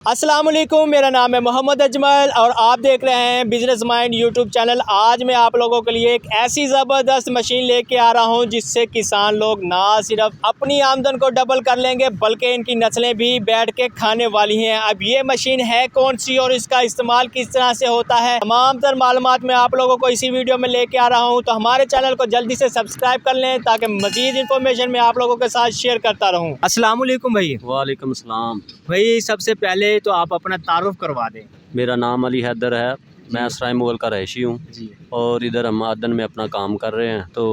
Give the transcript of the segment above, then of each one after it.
अस्सलाम वालेकुम, मेरा नाम है मोहम्मद अजमल और आप देख रहे हैं बिजनेस माइंड यूट्यूब चैनल। आज मैं आप लोगों के लिए एक ऐसी ज़बरदस्त मशीन लेके आ रहा हूं जिससे किसान लोग ना सिर्फ अपनी आमदन को डबल कर लेंगे बल्कि इनकी नस्लें भी बैठ के खाने वाली हैं। अब ये मशीन है कौन सी और इसका इस्तेमाल किस तरह से होता है, तमाम तर मालूमात मैं आप लोगों को इसी वीडियो में लेके आ रहा हूँ। तो हमारे चैनल को जल्दी से सब्सक्राइब कर लें ताकि मजीद इन्फॉर्मेशन मैं आप लोगों के साथ शेयर करता रहूँ। अस्सलाम वालेकुम भाई। वालेकुम सलाम। भाई सबसे पहले तो आप अपना तारुफ करवा दें। मेरा नाम अली हैदर है, मैं सराय मुगल का रहायशी हूँ जी और इधर हम आदन में अपना काम कर रहे हैं। तो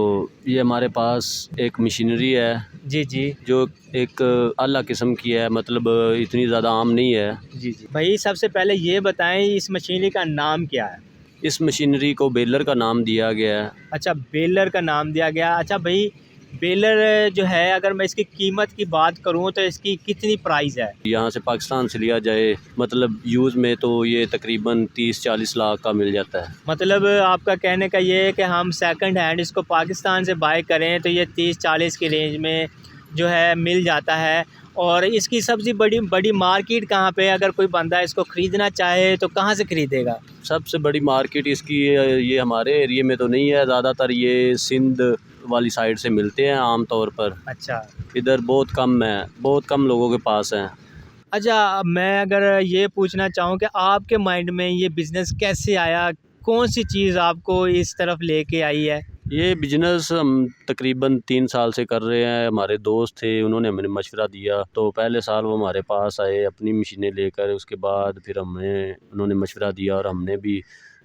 ये हमारे पास एक मशीनरी है जी जी जो एक आला किस्म की है, मतलब इतनी ज़्यादा आम नहीं है। जी जी भाई सबसे पहले ये बताएं इस मशीनरी का नाम क्या है। इस मशीनरी को बेलर का नाम दिया गया है। अच्छा, बेलर का नाम दिया गया। अच्छा भाई, बेलर जो है अगर मैं इसकी कीमत की बात करूं तो इसकी कितनी प्राइस है? यहाँ से पाकिस्तान से लिया जाए मतलब यूज़ में तो ये तकरीबन 30-40 लाख का मिल जाता है। मतलब आपका कहने का ये है कि हम सेकंड हैंड इसको पाकिस्तान से बाय करें तो ये 30-40 की रेंज में जो है मिल जाता है। और इसकी सबसे बड़ी बड़ी मार्केट कहाँ पे है? अगर कोई बंदा इसको ख़रीदना चाहे तो कहाँ से ख़रीदेगा? सबसे बड़ी मार्केट इसकी ये हमारे एरिए में तो नहीं है, ज़्यादातर ये सिंध वाली साइड से मिलते हैं आम तौर पर। अच्छा, इधर बहुत कम है, बहुत कम लोगों के पास हैं। अच्छा, मैं अगर ये पूछना चाहूँ कि आपके माइंड में ये बिज़नेस कैसे आया? कौन सी चीज़ आपको इस तरफ लेके आई है? ये बिज़नेस हम तकरीबन 3 साल से कर रहे हैं। हमारे दोस्त थे, उन्होंने हमें मशवरा दिया तो पहले साल वो हमारे पास आए अपनी मशीनें लेकर। उसके बाद फिर उन्होंने मशवरा दिया और हमने भी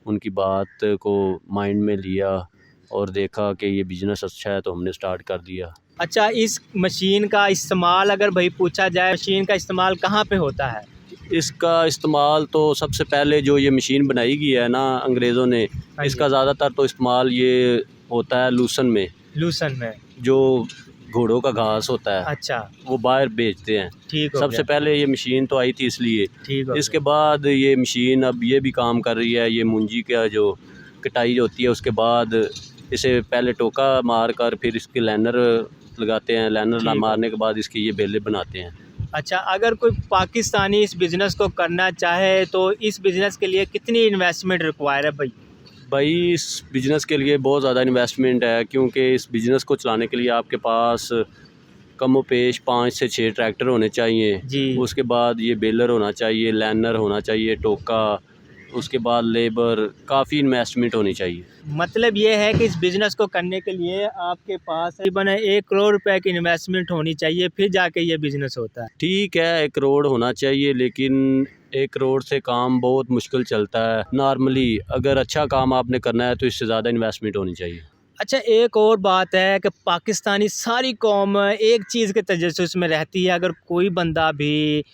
उनकी बात को माइंड में लिया और देखा कि ये बिज़नेस अच्छा है तो हमने स्टार्ट कर दिया। अच्छा, इस मशीन का इस्तेमाल अगर भाई पूछा जाए, मशीन का इस्तेमाल कहाँ पे होता है? इसका इस्तेमाल तो सबसे पहले जो ये मशीन बनाई गई है ना अंग्रेज़ों ने, हाँ इसका जी, ज़्यादातर तो इस्तेमाल ये होता है लूसन में, लूसन में। जो घोड़ों का घास होता है अच्छा, वो बाहर बेचते हैं। ठीक हो सबसे गया, पहले ये मशीन तो आई थी इसलिए। ठीक हो इसके गया। बाद ये मशीन अब ये भी काम कर रही है। ये मूंजी का जो कटाई होती है उसके बाद इसे पहले टोका मार कर फिर इसके लाइनर लगाते हैं। लाइनर ठीक हो मारने गया। के बाद इसके ये बेले बनाते हैं। अच्छा, अगर कोई पाकिस्तानी इस बिज़नेस को करना चाहे तो इस बिज़नेस के लिए कितनी इन्वेस्टमेंट रिक्वायर है भाई? भाई इस बिज़नेस के लिए बहुत ज़्यादा इन्वेस्टमेंट है, क्योंकि इस बिज़नेस को चलाने के लिए आपके पास कमोपेश 5 से 6 ट्रैक्टर होने चाहिए। जी। उसके बाद ये बेलर होना चाहिए, लाइनर होना चाहिए, टोका, उसके बाद लेबर, काफ़ी इन्वेस्टमेंट होनी चाहिए। मतलब ये है कि इस बिज़नेस को करने के लिए आपके पास तकरीबन 1 करोड़ रुपए की इन्वेस्टमेंट होनी चाहिए, फिर जाके ये बिज़नेस होता है। ठीक है 1 करोड़ होना चाहिए, लेकिन 1 करोड़ से काम बहुत मुश्किल चलता है। नॉर्मली अगर अच्छा काम आपने करना है तो इससे ज़्यादा इन्वेस्टमेंट होनी चाहिए। अच्छा, एक और बात है कि पाकिस्तानी सारी कौम एक चीज़ के तजस्सुस में रहती है। अगर कोई बंदा भी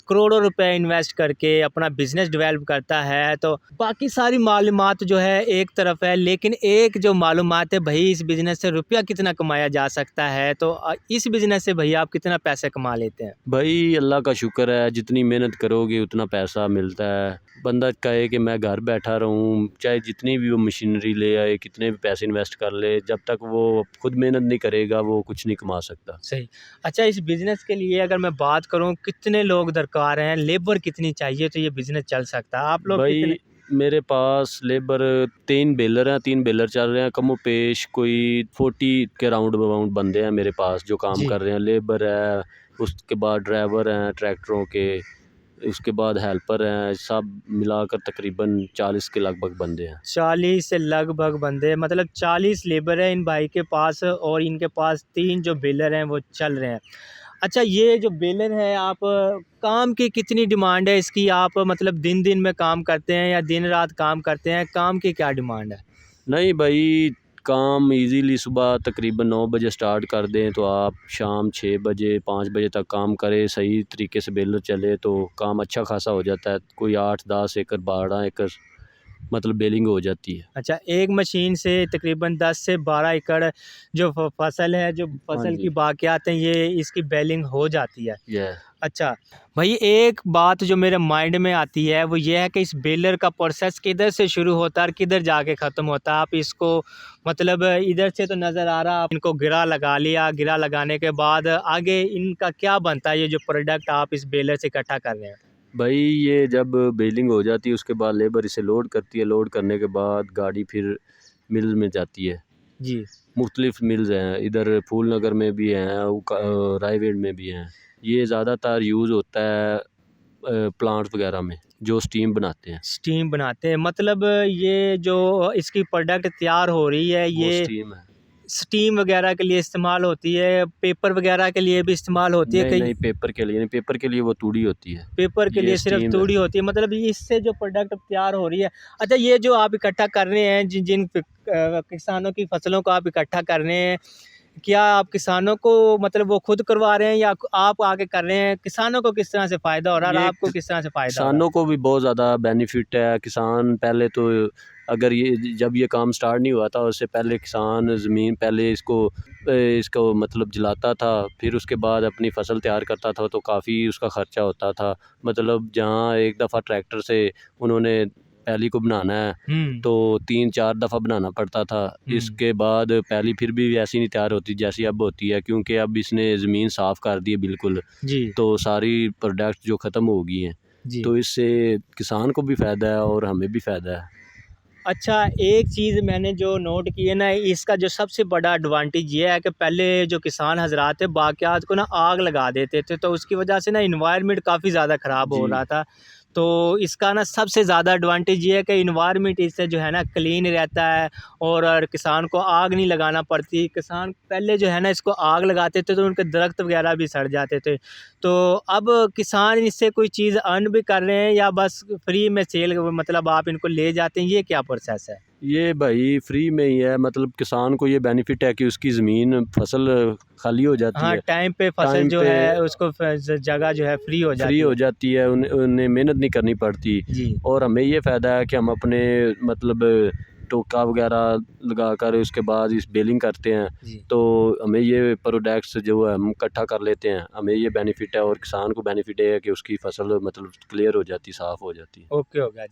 करोड़ों रुपए इन्वेस्ट करके अपना बिज़नेस डेवलप करता है तो बाकी सारी मालूमात जो है एक तरफ है, लेकिन एक जो मालूमात है भाई इस बिज़नेस से रुपया कितना कमाया जा सकता है, तो इस बिज़नेस से भाई आप कितना पैसे कमा लेते हैं? भाई अल्लाह का शुक्र है, जितनी मेहनत करोगे उतना पैसा मिलता है। बंदा कहे कि मैं घर बैठा रहूँ, चाहे जितनी भी वो मशीनरी ले आए, कितने भी पैसे इन्वेस्ट कर ले, जब तक वो खुद मेहनत नहीं करेगा वो कुछ नहीं कमा सकता। सही। अच्छा, इस बिज़नेस के लिए अगर मैं बात करूँ कितने लोग दरकार हैं, लेबर कितनी चाहिए तो ये बिज़नेस चल सकता है? आप लोग कितने? भाई मेरे पास लेबर 3 बेलर हैं, 3 बेलर चल रहे हैं। कमोपेश कोई 40 के राउंड अबाउट बंदे हैं मेरे पास जो काम जी। कर रहे हैं। लेबर है, उसके बाद ड्राइवर हैं ट्रैक्टरों के, उसके बाद हेल्पर हैं, सब मिलाकर तकरीबन 40 के लगभग बंदे हैं। 40 से लगभग बंदे, मतलब 40 लेबर है इन भाई के पास और इनके पास 3 जो बेलर हैं वो चल रहे हैं। अच्छा, ये जो बेलर है आप काम की कितनी डिमांड है इसकी? आप मतलब दिन-दिन में काम करते हैं या दिन-रात काम करते हैं? काम की क्या डिमांड है? नहीं भाई, काम इजीली सुबह तकरीबन 9 बजे स्टार्ट कर दें तो आप शाम 6 बजे 5 बजे तक काम करें, सही तरीके से बेलर चले तो काम अच्छा खासा हो जाता है। कोई 8-10 एकड़ 12 एकड़ मतलब बेलिंग हो जाती है। अच्छा, एक मशीन से तकरीबन 10 से 12 एकड़ जो फसल है, जो हाँ फसल की जी। बाक़ियात हैं, ये इसकी बेलिंग हो जाती है। यह अच्छा, भई एक बात जो मेरे माइंड में आती है वो ये है कि इस बेलर का प्रोसेस किधर से शुरू होता है और किधर जाके ख़त्म होता है? आप इसको मतलब इधर से तो नज़र आ रहा, आप इनको गिरा लगा लिया, गिरा लगाने के बाद आगे इनका क्या बनता है, ये जो प्रोडक्ट आप इस बेलर से इकट्ठा कर रहे हैं? भाई ये जब बेलिंग हो जाती है उसके बाद लेबर इसे लोड करती है, लोड करने के बाद गाड़ी फिर मिल में जाती है। जी। मुख्तलिफ मिल्स हैं, इधर फूल नगर में भी हैं, रायवेड में भी हैं। ये ज़्यादातर यूज़ होता है प्लांट्स वगैरह में जो स्टीम बनाते हैं, स्टीम बनाते हैं, मतलब ये जो इसकी प्रोडक्ट तैयार हो रही है वो ये स्टीम है। स्टीम वगैरह के लिए इस्तेमाल होती है, पेपर वगैरह के लिए भी इस्तेमाल होती है नहीं कई। नहीं, पेपर के लिए नहीं, पेपर के लिए वो तूड़ी होती है, पेपर के ये लिए सिर्फ स्टीम है। तूड़ी होती है, मतलब ये इससे जो प्रोडक्ट तैयार हो रही है। अच्छा, ये जो आप इकट्ठा कर रहे हैं, जिन जिन किसानों की फसलों को आप इकट्ठा कर रहे हैं, क्या आप किसानों को मतलब वो खुद करवा रहे हैं या आप आके कर रहे हैं? किसानों को किस तरह से फ़ायदा हो रहा है और ये आपको किस तरह से फ़ायदा हो रहा किसानों को भी बहुत ज़्यादा बेनिफिट है। किसान पहले तो, अगर ये जब ये काम स्टार्ट नहीं हुआ था उससे पहले किसान ज़मीन पहले इसको मतलब जलाता था, फिर उसके बाद अपनी फसल तैयार करता था, तो काफ़ी उसका ख़र्चा होता था। मतलब जहाँ एक दफ़ा ट्रैक्टर से उन्होंने पैली को बनाना है है? तो 3-4 दफ़ा बनाना पड़ता था। इसके बाद पैली फिर भी ऐसी नहीं तैयार होती जैसी अब होती है, क्योंकि अब इसने ज़मीन साफ़ कर दी है बिल्कुल, जी, तो सारी प्रोडक्ट जो ख़त्म हो गई हैं। जी। तो इससे किसान को भी फ़ायदा है और हमें भी फ़ायदा है। अच्छा, एक चीज़ मैंने जो नोट की है ना, इसका जो सबसे बड़ा एडवांटेज ये है कि पहले जो किसान हज़रात थे बाक़ियात को ना आग लगा देते थे, तो उसकी वजह से ना एनवायरनमेंट काफ़ी ज़्यादा ख़राब हो जी। रहा था। तो इसका ना सबसे ज़्यादा एडवांटेज ये है कि एनवायरनमेंट इससे जो है ना क्लीन रहता है और किसान को आग नहीं लगाना पड़ती। किसान पहले जो है ना इसको आग लगाते थे तो उनके दरख्त वगैरह भी सड़ जाते थे। तो अब किसान इससे कोई चीज़ अर्न भी कर रहे हैं या बस फ्री में सेल, मतलब आप इनको ले जाते हैं, ये क्या प्रोसेस है? ये भाई फ्री में ही है, मतलब किसान को ये बेनिफिट है कि उसकी ज़मीन फसल खाली हो जाती हाँ, है, टाइम पे फसल टाइम जो पे है उसको जगह जो है फ्री हो फ्री जाती हो है। जाती है, उन्हें मेहनत नहीं करनी पड़ती। जी, और हमें ये फ़ायदा है कि हम अपने मतलब टोका वगैरह लगाकर उसके बाद इस बेलिंग करते हैं, जी। तो हमें ये प्रोडक्ट्स जो है हम इकट्ठा कर लेते हैं, हमें ये बेनिफिट है और किसान को बेनिफिट है कि उसकी फसल मतलब क्लियर हो जाती, साफ़ हो जाती है। ओके हो गया जी।